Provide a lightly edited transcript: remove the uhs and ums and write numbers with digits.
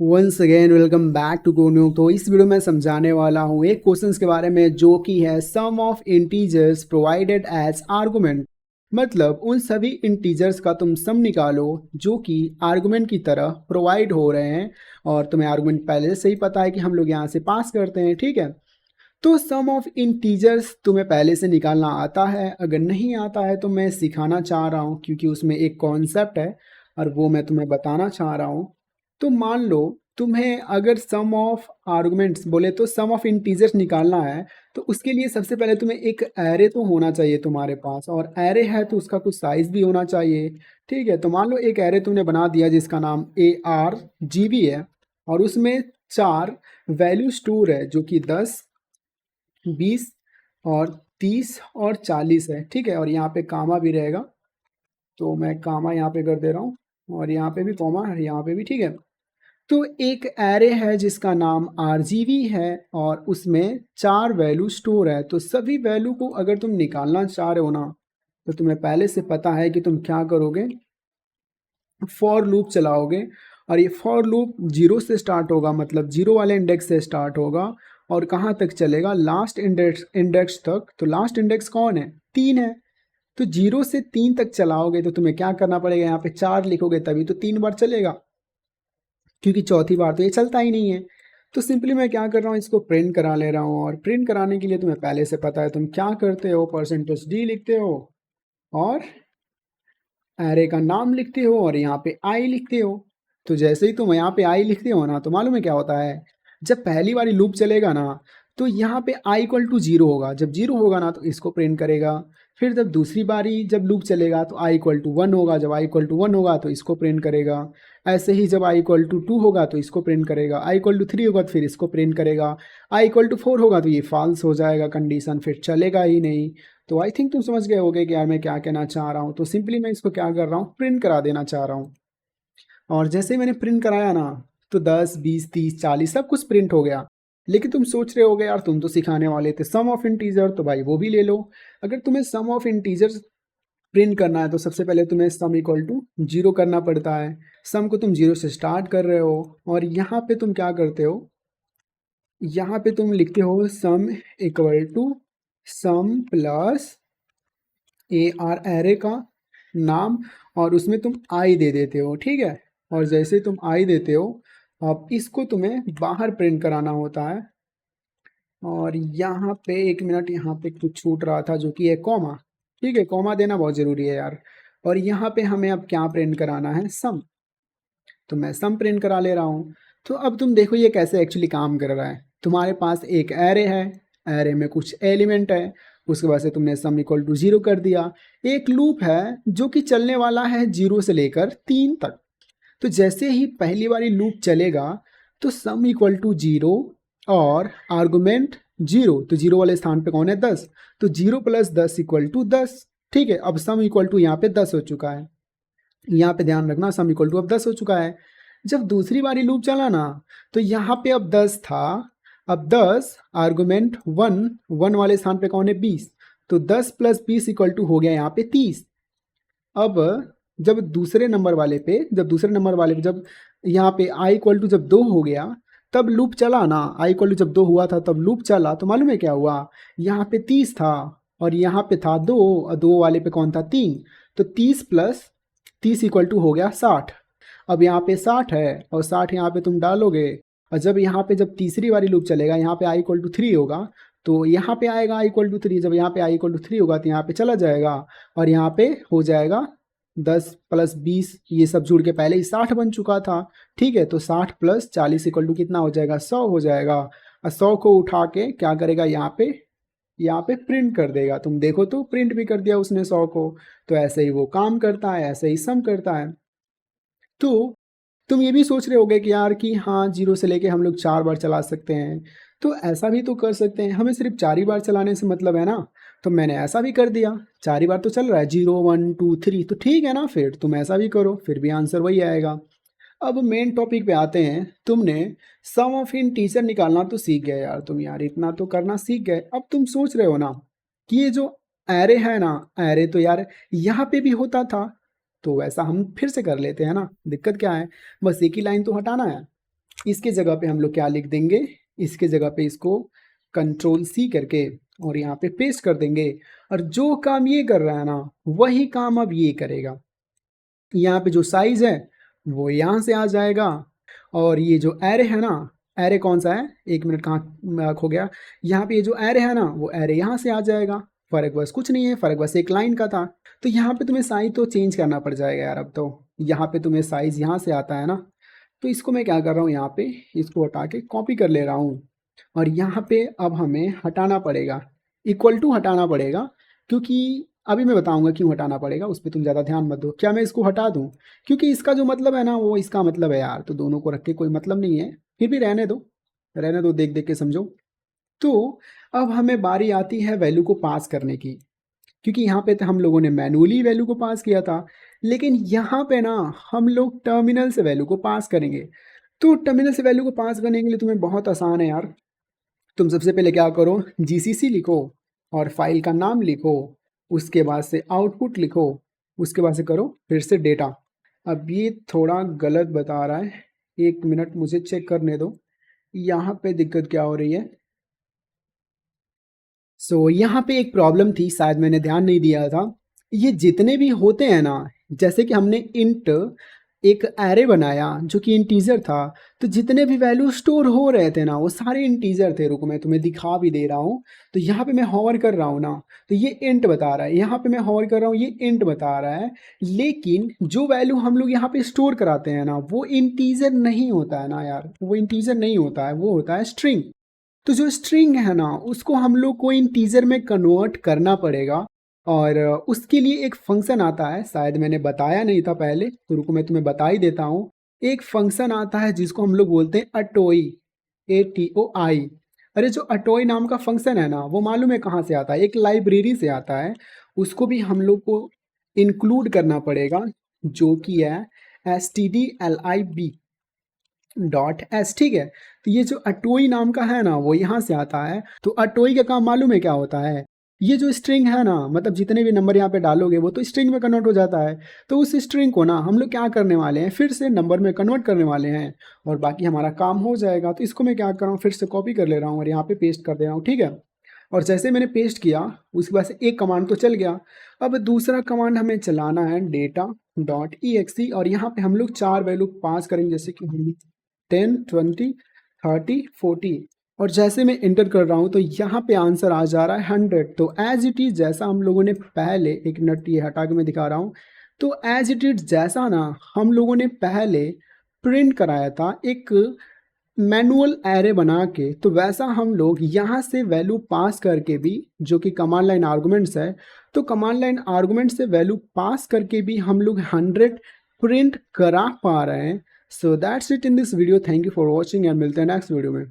Once again welcome back to कोन्यू। तो इस वीडियो में समझाने वाला हूँ एक क्वेश्चंस के बारे में जो कि है sum of integers provided as argument. मतलब उन सभी इंटीजर्स का तुम सम निकालो जो कि आर्गुमेंट की तरह प्रोवाइड हो रहे हैं। और तुम्हें आर्गुमेंट पहले से ही पता है कि हम लोग यहाँ से पास करते हैं, ठीक है। तो सम ऑफ इंटीजर्स तुम्हें पहले से निकालना आता है, अगर नहीं आता है तो मैं सिखाना चाह रहा हूँ क्योंकि उसमें एक कॉन्सेप्ट है और वो मैं तुम्हें बताना चाह रहा हूँ। तो मान लो तुम्हें अगर सम ऑफ आर्गुमेंट्स बोले तो सम ऑफ इंटीजर्स निकालना है, तो उसके लिए सबसे पहले तुम्हें एक एरे तो होना चाहिए तुम्हारे पास, और एरे है तो उसका कुछ साइज भी होना चाहिए। ठीक है, तो मान लो एक एरे तुमने बना दिया जिसका नाम ARGB है, और उसमें 4 वैल्यू स्टोर है जो कि 10, 20 और 30 और 40 है। ठीक है, और यहाँ पे कामा भी रहेगा, तो मैं कामा यहाँ पे कर दे रहा हूँ, और यहाँ पे भी कॉमा है, यहाँ पे भी। ठीक है, तो एक एरे है जिसका नाम RGB है और उसमें 4 वैल्यू स्टोर है। तो सभी वैल्यू को अगर तुम निकालना चाह रहे हो ना, तो तुम्हें पहले से पता है कि तुम क्या करोगे, फॉर लूप चलाओगे। और ये फॉर लूप 0 से स्टार्ट होगा, मतलब 0 वाले इंडेक्स से स्टार्ट होगा और कहाँ तक चलेगा, लास्ट इंडेक्स तक। तो लास्ट इंडेक्स कौन है, 3 है। तो 0 से 3 तक चलाओगे तो तुम्हें क्या करना पड़ेगा, यहाँ पे 4 लिखोगे तभी तो 3 बार चलेगा, क्योंकि चौथी बार तो ये चलता ही नहीं है। तो सिंपली मैं क्या कर रहा हूँ, इसको प्रिंट करा ले रहा हूँ। और प्रिंट कराने के लिए तुम्हें पहले से पता है, तुम क्या करते हो, %d लिखते हो और एरे का नाम लिखते हो और यहाँ पे आई लिखते हो। तो जैसे ही तुम यहाँ पे आई लिखते हो ना, तो मालूम है क्या होता है, जब पहली बारी लूप चलेगा ना, तो यहाँ पे i = 0 होगा। जब 0 होगा ना तो इसको प्रिंट करेगा। फिर जब दूसरी बारी जब लूप चलेगा तो i = 1 होगा। जब i = 1 होगा तो इसको प्रिंट करेगा। ऐसे ही जब i = 2 होगा तो इसको प्रिंट करेगा। i = 3 होगा तो फिर इसको प्रिंट करेगा। i = 4 होगा तो ये फॉल्स हो जाएगा कंडीशन, फिर चलेगा ही नहीं। तो आई थिंक तुम समझ गए होगे कि यार मैं क्या कहना चाह रहा हूँ। तो सिंपली मैं इसको क्या कर रहा हूँ, प्रिंट करा देना चाह रहा हूँ। और जैसे ही मैंने प्रिंट कराया ना, तो 10, 20, 30, 40 सब कुछ प्रिंट हो गया। लेकिन तुम सोच रहे होगे यार तुम तो सिखाने वाले थे सम ऑफ इंटीजर, तो भाई वो भी ले लो। अगर तुम्हें सम ऑफ इंटीजर प्रिंट करना है तो सबसे पहले तुम्हें सम = 0 करना पड़ता है। सम को तुम 0 से स्टार्ट कर रहे हो, और यहाँ पे तुम क्या करते हो, यहाँ पे तुम लिखते हो सम प्लस AR एरे का नाम, और उसमें तुम आई दे देते हो। ठीक है, और जैसे तुम आई देते हो, अब इसको तुम्हें बाहर प्रिंट कराना होता है। और यहाँ पे 1 मिनट, यहाँ पे कुछ छूट रहा था जो कि है कॉमा। ठीक है, कॉमा देना बहुत ज़रूरी है यार। और यहाँ पे हमें अब क्या प्रिंट कराना है, सम। तो मैं सम प्रिंट करा ले रहा हूँ। तो अब तुम देखो ये कैसे एक्चुअली काम कर रहा है। तुम्हारे पास एक एरे है, एरे में कुछ एलिमेंट है, उसके बाद से तुमने सम = 0 कर दिया। एक लूप है जो कि चलने वाला है 0 से लेकर 3 तक। तो जैसे ही पहली बारी लूप चलेगा तो सम = 0 और आर्गुमेंट 0, तो 0 वाले स्थान पे कौन है, 10। तो 0 + 10 = 10। ठीक है, अब सम यहाँ पे 10 हो चुका है। यहाँ पे ध्यान रखना, सम अब 10 हो चुका है। जब दूसरी बारी लूप चला ना, तो यहाँ पे अब 10 था, अब 10 आर्गुमेंट 1 वाले स्थान पे कौन है, 20। तो 10 + 20 = हो गया यहाँ पे 30। अब जब यहाँ पे i = जब 2 हो गया, तब लूप चला ना, जब 2 हुआ था तब लूप चला, तो मालूम है क्या हुआ, यहाँ पे 30 था और यहाँ पे था 2, और 2 वाले पे कौन था, 3। तो 30 + 30 = हो गया 60। अब यहाँ पे 60 है और 60 यहाँ पे तुम डालोगे, और जब यहाँ पे जब तीसरी बारी लूप चलेगा, यहाँ पे i = 3 होगा, तो यहाँ पे आएगा i = 3। जब यहाँ पे i = 3 होगा तो यहाँ पे चला जाएगा, और यहाँ पे हो जाएगा 10 + 20, ये सब जुड़ के पहले ही 60 बन चुका था। ठीक है, तो 60 + 40 = कितना हो जाएगा, 100 हो जाएगा। और 100 को उठा के क्या करेगा, यहाँ पे प्रिंट कर देगा। तुम देखो तो प्रिंट भी कर दिया उसने 100 को। तो ऐसे ही वो काम करता है, ऐसे ही सम करता है। तो तुम ये भी सोच रहे होगे कि यार कि हाँ 0 से लेके हम लोग 4 बार चला सकते हैं। तो ऐसा भी तो कर सकते हैं, हमें सिर्फ 4 ही बार चलाने से मतलब है ना। तो मैंने ऐसा भी कर दिया, 4 ही बार तो चल रहा है, 0, 1, 2, 3, तो ठीक है ना, फिर तुम ऐसा भी करो, फिर भी आंसर वही आएगा। अब मेन टॉपिक पे आते हैं। तुमने सम ऑफ इंटीजर निकालना तो सीख गए यार तुम, यार इतना तो करना सीख गए। अब तुम सोच रहे हो ना कि ये जो एरे है ना, एरे तो यार यहाँ पे भी होता था, तो वैसा हम फिर से कर लेते हैं ना, दिक्कत क्या है, बस एक ही लाइन तो हटाना है। इसके जगह पे हम लोग क्या लिख देंगे, इसके जगह पे इसको कंट्रोल सी करके और यहाँ पे पेस्ट कर देंगे। और जो काम ये कर रहा है ना, वही काम अब ये करेगा। यहाँ पे जो साइज है वो यहाँ से आ जाएगा, और ये जो एरे है ना, एरे कौन सा है, 1 मिनट कहाँ खो गया, यहाँ पे ये जो एरे है ना, वो एरे यहाँ से आ जाएगा। फर्क बस कुछ नहीं है, फर्क बस एक लाइन का था। तो यहाँ पे तुम्हें साइज तो चेंज करना पड़ जाएगा यार। अब तो यहाँ पे तुम्हें साइज यहाँ से आता है ना, तो इसको मैं क्या कर रहा हूँ, यहाँ पे इसको हटा के कॉपी कर ले रहा हूँ। और यहाँ पे अब हमें हटाना पड़ेगा, इक्वल टू हटाना पड़ेगा, क्योंकि अभी मैं बताऊंगा क्यों हटाना पड़ेगा, उस पर तुम ज़्यादा ध्यान मत दो। क्या मैं इसको हटा दूं, क्योंकि इसका जो मतलब है ना वो इसका मतलब है यार, तो दोनों को रख के कोई मतलब नहीं है। फिर भी रहने दो, रहने दो, देख देख के समझो। तो अब हमें बारी आती है वैल्यू को पास करने की, क्योंकि यहाँ पे तो हम लोगों ने मैनुअली वैल्यू को पास किया था, लेकिन यहाँ पे ना हम लोग टर्मिनल से वैल्यू को पास करेंगे। तो टर्मिनल से वैल्यू को पास करने के लिए तुम्हें बहुत आसान है यार। तुम सबसे पहले क्या करो, जीसीसी लिखो और फाइल का नाम लिखो, उसके बाद से आउटपुट लिखो, उसके बाद से करो फिर से डेटा। अब ये थोड़ा गलत बता रहा है, 1 मिनट मुझे चेक करने दो यहाँ पे दिक्कत क्या हो रही है। यहाँ पे एक प्रॉब्लम थी, शायद मैंने ध्यान नहीं दिया था। ये जितने भी होते हैं ना, जैसे कि हमने इंट एक एरे बनाया जो कि इंटीजर था, तो जितने भी वैल्यू स्टोर हो रहे थे ना वो सारे इंटीजर थे। रुको मैं तुम्हें दिखा भी दे रहा हूँ। तो यहाँ पे मैं हॉवर कर रहा हूँ ना, तो ये इंट बता रहा है, यहाँ पे मैं हॉवर कर रहा हूँ, ये इंट बता रहा है। लेकिन जो वैल्यू हम लोग यहाँ पे स्टोर कराते हैं ना, वो इंटीजर नहीं होता है ना यार, वो इंटीजर नहीं होता है, वो होता है स्ट्रिंग। तो जो स्ट्रिंग है ना, उसको हम लोग को इंटीजर में कन्वर्ट करना पड़ेगा। और उसके लिए एक फंक्शन आता है, शायद मैंने बताया नहीं था पहले, तो रुको मैं तुम्हें बता ही देता हूँ। एक फंक्शन आता है जिसको हम लोग बोलते हैं अटोई, ATOI। अरे जो अटोई नाम का फंक्शन है ना, वो मालूम है कहाँ से आता है, एक लाइब्रेरी से आता है। उसको भी हम लोग को इंक्लूड करना पड़ेगा, जो कि है stdlib.s, ठीक है। तो ये जो अटोई नाम का है ना, वो यहाँ से आता है। तो अटोई का काम मालूम है क्या होता है, ये जो स्ट्रिंग है ना, मतलब जितने भी नंबर यहाँ पे डालोगे वो तो स्ट्रिंग में कन्वर्ट हो जाता है। तो उस स्ट्रिंग को ना हम लोग क्या करने वाले हैं, फिर से नंबर में कन्वर्ट करने वाले हैं, और बाकी हमारा काम हो जाएगा। तो इसको मैं क्या कर रहा हूँ, फिर से कॉपी कर ले रहा हूँ और यहाँ पे पेस्ट कर दे रहा हूँ, ठीक है। और जैसे मैंने पेस्ट किया, उसके बाद से एक कमांड तो चल गया। अब दूसरा कमांड हमें चलाना है data.exe, और यहाँ पे हम लोग 4 वैल्यू पास करेंगे, जैसे कि 10, 20, 30, 40। और जैसे मैं इंटर कर रहा हूँ तो यहाँ पे आंसर आ जा रहा है 100। तो एज इट इज़ जैसा हम लोगों ने पहले, एक मिनट ये हटा के मैं दिखा रहा हूँ। तो एज इट इज़ जैसा ना हम लोगों ने पहले प्रिंट कराया था एक मैनुअल एरे बना के, तो वैसा हम लोग यहाँ से वैल्यू पास करके भी, जो कि कमांड लाइन आर्गुमेंट्स है, तो कमांड लाइन आर्गुमेंट से वैल्यू पास करके भी हम लोग 100 प्रिंट करा पा रहे हैं। So that's it in this video, thank you for watching and मिलते हैं नेक्स्ट वीडियो में।